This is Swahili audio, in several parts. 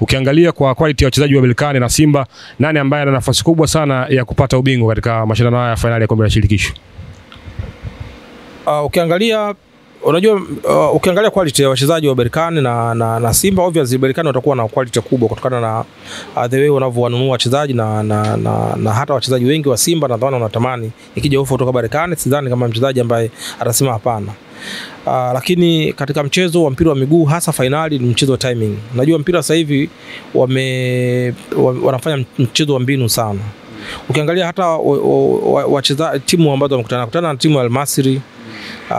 Ukiangalia kwa quality ya wachezaji wa Berkane na Simba, nani ambaye ana nafasi kubwa sana ya kupata ubingwa katika mashindano haya ya finali ya kombe la shirikisho? Ukiangalia quality ya wachezaji wa Berkane na Simba, obviously Berkane watakuwa na quality kubwa kutokana na the way wanavyowanunua wachezaji na hata wachezaji wengi wa Simba nadhani wanatamani ikija ofa kutoka Berkane, sidhani kama mchezaji ambaye atasema hapana. Lakini katika mchezo wa mpira wa miguu hasa finali ni mchezo wa timing. Unajua mpira sasa hivi wanafanya mchezo wa mbinu sana. Ukiangalia hata wachezaji timu ambazo wamekutana na timu ya Al Masry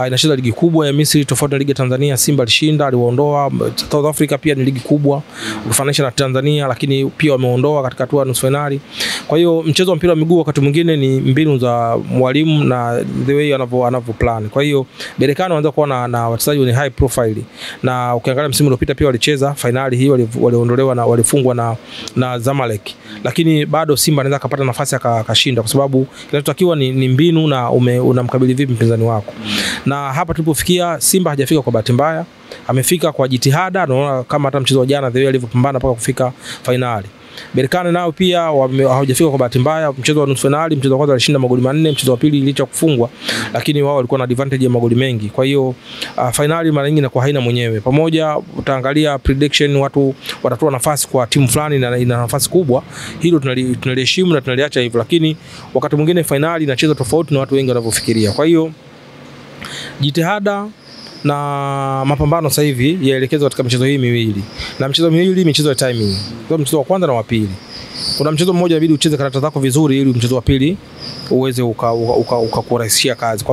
inacheza ligi kubwa ya Misri tofauti na ligi ya Tanzania. Simba alishinda, aliwaondoa. South Africa pia ni ligi kubwa ukifananisha na Tanzania, lakini pia wameondoa katika hatua nusu finali. Kwa hiyo mchezo wa mpira wa miguu wakati mwingine ni mbinu za mwalimu na the way anavyo plan. Kwa hiyo Berkane wanaanza kuwa na wachezaji wenye high profile, na ukiangalia msimu uliopita pia walicheza finali hii, waliondolewa na walifungwa na Zamalek, lakini bado Simba anaweza kupata nafasi akashinda, kwa sababu kinachotakiwa ni mbinu na unamkabili vipi mpinzani wako. Na hapa tulipofikia, Simba hajafika kwa bahati mbaya, amefika kwa jitihada. Naona kama hata mchezo wa jana the way alivyopambana mpaka kufika finali. Berkane nao pia hawajafika kwa bahati mbaya. Mchezo wa nusu finali, mchezo wa kwanza alishinda magoli 4, mchezo wa pili licha kufungwa, lakini wao walikuwa na advantage ya magoli mengi. Kwa hiyo finali mara nyingi inakuwa haina mwenyewe. Pamoja utaangalia prediction, watu watatoa nafasi kwa timu fulani na ina nafasi kubwa. Hilo tunaliheshimu na tunaliacha hivyo, lakini wakati mwingine finali inacheza tofauti na watu wengi wanavyofikiria. Kwa hiyo jitihada na mapambano sasa hivi yaelekezwa katika michezo hii miwili. Na michezo miwili michezo ya timing. Kwa mchezo wa kwanza na wa pili. Kuna mchezo mmoja inabidi ucheze karata zako vizuri ili mchezo wa pili uweze ukakurahisishia kazi.